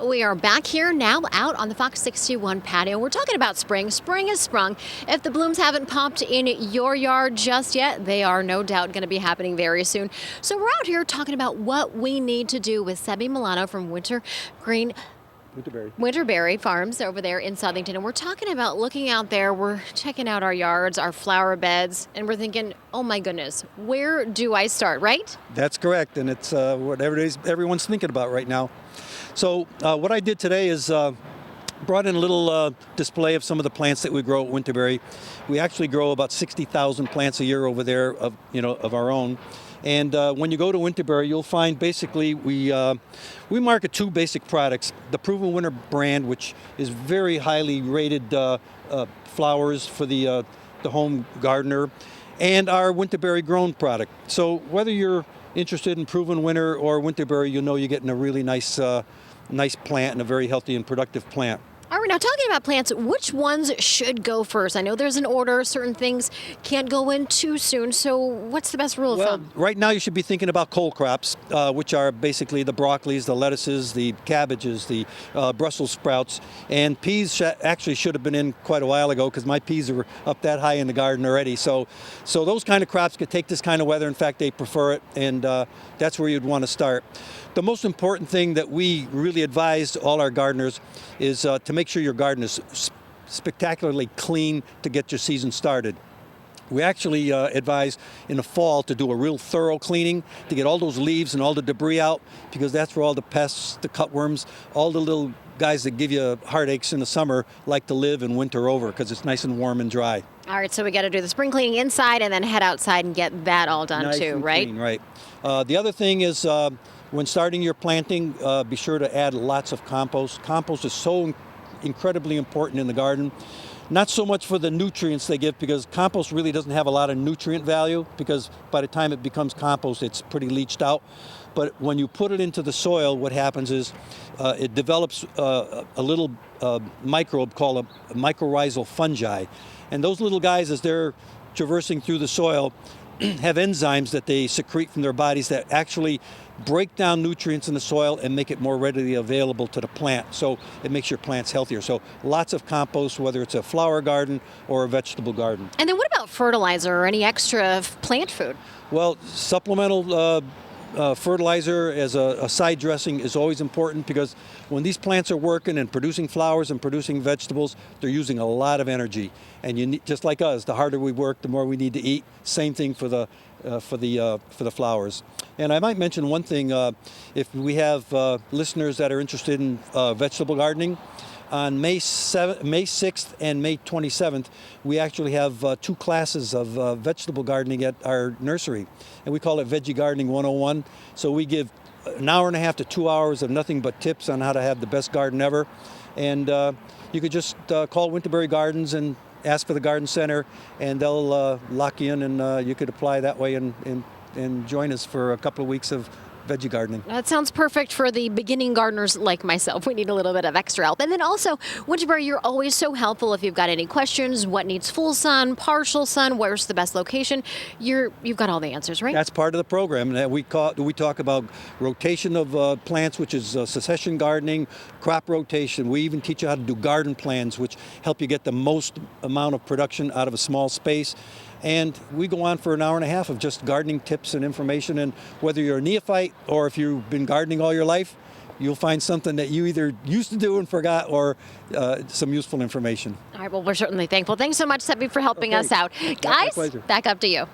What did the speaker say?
We are back here now out on the Fox 61 patio. We're talking about spring. Spring has sprung. If the blooms haven't popped in your yard just yet, they are no doubt going to be happening very soon. So we're out here talking about what we need to do with Sebi Milano from Winterberry Farms over there in Southington. And we're talking about looking out there. We're checking out our yards, our flower beds, and we're thinking, oh my goodness, where do I start, right? That's correct, and it's what everyone's thinking about right now. So what I did today is brought in a little display of some of the plants that we grow at Winterberry. We actually grow about 60,000 plants a year over there of our own. And when you go to Winterberry, you'll find basically we market two basic products: the Proven Winter brand, which is very highly rated flowers for the home gardener, and our Winterberry grown product. So whether you're interested in Proven Winter or Winterberry, you'll know you're getting a really nice plant and a very healthy and productive plant. All right, now talking about plants, which ones should go first? I know there's an order. Certain things can't go in too soon. So what's the best rule of thumb? Right now you should be thinking about cole crops, which are basically the broccolis, the lettuces, the cabbages, the Brussels sprouts. And peas actually should have been in quite a while ago because my peas are up that high in the garden already. So those kind of crops could take this kind of weather. In fact, they prefer it, and that's where you'd want to start. The most important thing that we really advise all our gardeners is to make sure your garden is spectacularly clean to get your season started. We actually advise in the fall to do a real thorough cleaning to get all those leaves and all the debris out, because that's where all the pests, the cutworms, all the little guys that give you heartaches in the summer like to live and winter over because it's nice and warm and dry. All right, so we got to do the spring cleaning inside and then head outside and get that all done nice too, and right? Clean, right. The other thing is when starting your planting, be sure to add lots of compost. Compost is so incredibly important in the garden. Not so much for the nutrients they give, because compost really doesn't have a lot of nutrient value, because by the time it becomes compost, it's pretty leached out. But when you put it into the soil, what happens is it develops a little microbe called a mycorrhizal fungi. And those little guys, as they're traversing through the soil, have enzymes that they secrete from their bodies that actually break down nutrients in the soil and make it more readily available to the plant. So it makes your plants healthier. So lots of compost, whether it's a flower garden or a vegetable garden. And then what about fertilizer or any extra plant food? Well, supplemental fertilizer as a side dressing is always important, because when these plants are working and producing flowers and producing vegetables, they're using a lot of energy. And you need, just like us, the harder we work, the more we need to eat. Same thing for the flowers. And I might mention one thing: if we have listeners that are interested in vegetable gardening, on May 6th and May 27th, we actually have two classes of vegetable gardening at our nursery, and we call it Veggie Gardening 101. So we give an hour and a half to 2 hours of nothing but tips on how to have the best garden ever. And you could just call Winterberry Gardens and ask for the garden center, and they'll lock you in, and you could apply that way and join us for a couple of weeks of veggie gardening. That sounds perfect for the beginning gardeners like myself. We need a little bit of extra help. And then also, Winterberry, you're always so helpful if you've got any questions. What needs full sun, partial sun, where's the best location? You've got all the answers, right? That's part of the program. That we talk about rotation of plants, which is succession gardening, crop rotation. We even teach you how to do garden plans, which help you get the most amount of production out of a small space. And we go on for an hour and a half of just gardening tips and information. And whether you're a neophyte or if you've been gardening all your life, you'll find something that you either used to do and forgot, or some useful information. All right, well, we're certainly thankful. Thanks so much, Sebi, for helping us out. Guys, back up to you.